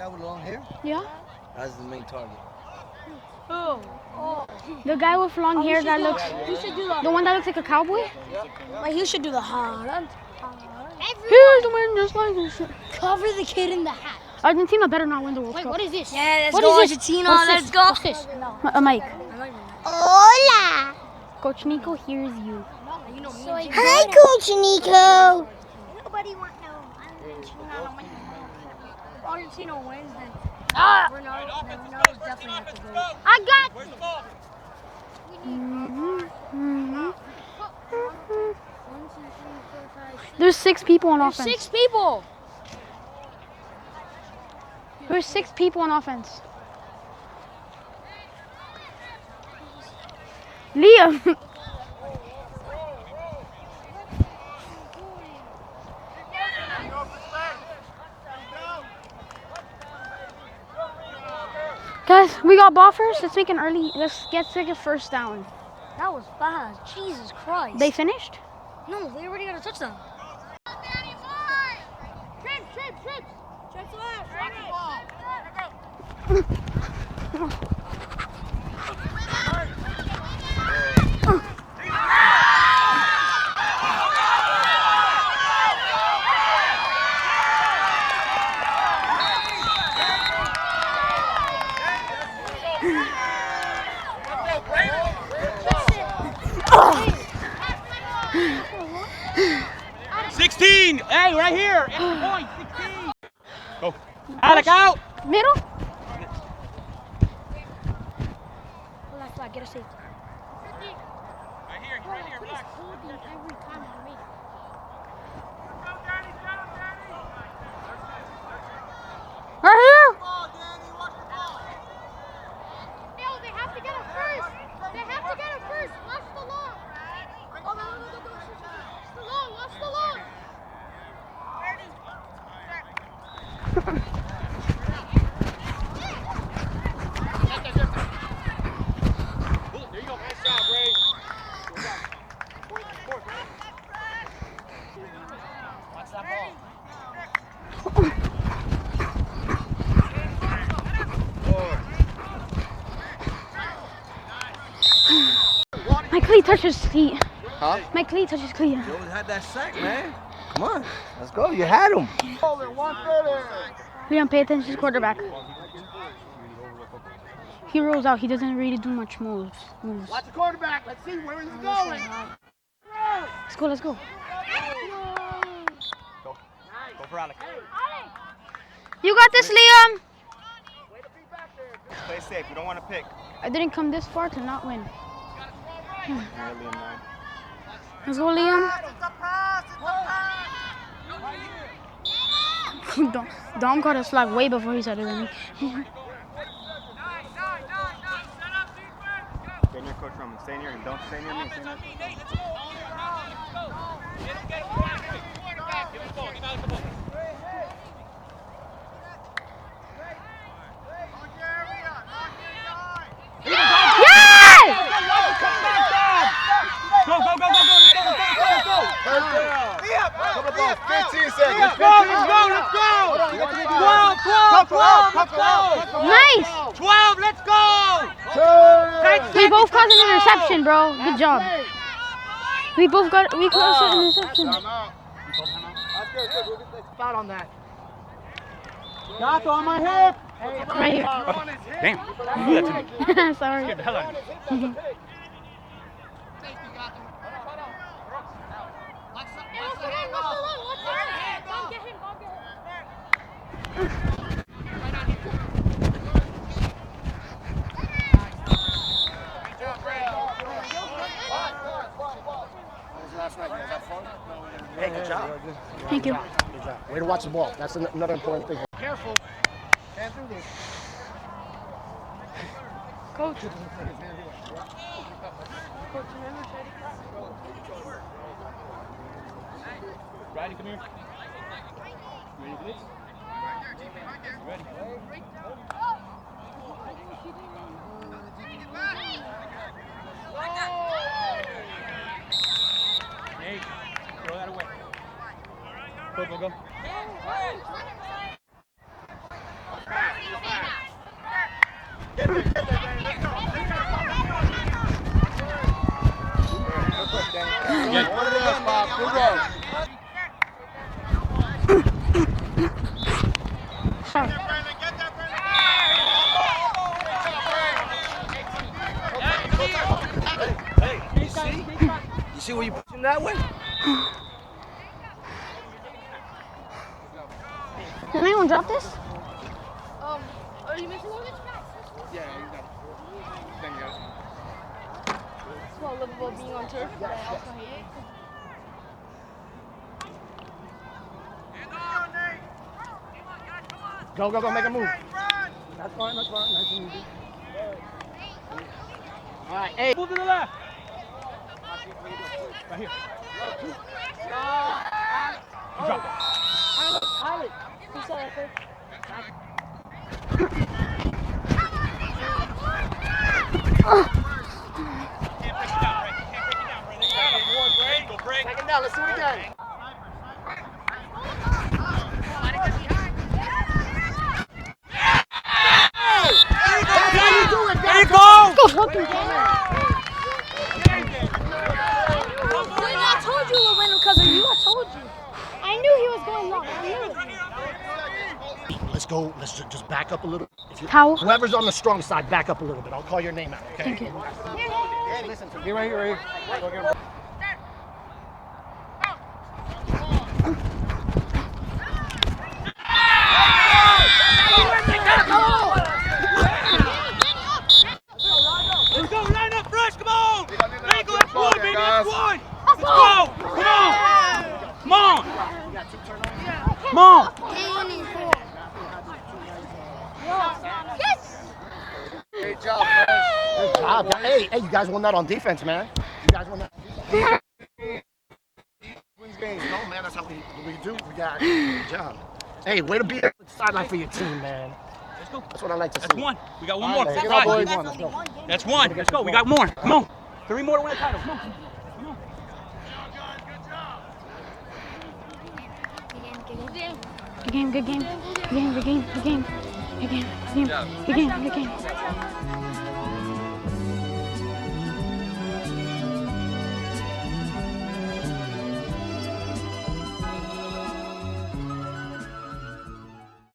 guy with long hair? Yeah. That's the main target. Oh. The guy with long hair that looks. He should do the one that looks like a cowboy. Like he should do the Holland. Here's the win, just like this. Cover the kid in the hat. Argentina better not win the World Cup. What is this? Yeah, let's what go is Argentina. What's let's this? go. What's this? A mic. Hola. Coach Nico hears you. Hi, Coach Nico. Nobody wants no Argentina wins, then we know definitely have to go. I got. Where's the ball? There's 6 people on offense. 6 people. There's 6 people on offense. Liam. Guys, we got ball first. Let's make an early. Let's take a first down. That was fast. Jesus Christ. They finished? No, they already got a touchdown. Hey, right here. Extra point. 16. Go. Alec out. Middle? Left flag, get a safety. Right here, relax. Every time on me. Right here. No, they have to get it first. They have to get it first. Watch the long. Oh, no. The long. Watch the long. There you go. Nice job, Ray. Watch that ball. My cleat touches cleat. Huh? My cleat touches cleat. You always had that sack, man. Come on. Let's go. You had him. Liam, pay attention to his quarterback. He rolls out. He doesn't really do much moves. Watch the quarterback. Let's see where he's going. Let's go. Go for Alec. You got this, Liam. Play safe. We don't want to pick. I didn't come this far to not win. Let's go, Liam. Dom got a flag way before he said it than me. Stay near Coach Roman. Stay near him. Don't stay near me. Stay near me. Give him the ball. Give Alec the ball. Go! Let's go! 15 seconds. Let's go! Nice. 12, let's go! We both caused an interception, bro. Good job. We caused an interception. That's good. We'll get foul on that. Gato on my hip! Right here. Damn. You do that to me. Sorry. Scared the hell out of me. Hey, good job. Thank you. Good job. Way to watch the ball. That's another important thing. Careful. Can't do this. Coach. Riley, come here. You ready for this? Ready. Hey, throw that away. Go. See where you push him that way? Can anyone drop this? Are you missing one? Yeah, you got it. Then you got it. That's what I love about being on turf, but I also hate it. Go, go, go, make a move. That's fine, nice and easy. All right, hey, move to the left. Right here. You drop it. Pilot. Who saw that first? Second down, let's do it again. There you go! Go fucking I told you it went because of you. I told you. I knew he was going long. I knew. Let's go. Let's just back up a little. How? Whoever's on the strong side, back up a little bit. I'll call your name out, okay? Thank you. Hey, listen to me. Right here, right here. Let's go, line up fresh, come on! There you go, that's one, baby, that's one! Let's go! Come on! Come on! Come on! Great job, guys. Good job. Hey, you guys won that on defense, man. You guys won that. Wins games. No, man, that's how we do. We got good job. Hey, way to be on the sideline for your team, man. Let's go. That's what I like to see. That's one. We got one more. Take it Right. out, boys. Let's go. That's one. Let's go. We got more. Come on. 3 more to win the title. Come on. Come on. Good game, good game. Good game, good game, good game. Good game, good game, good game, good game.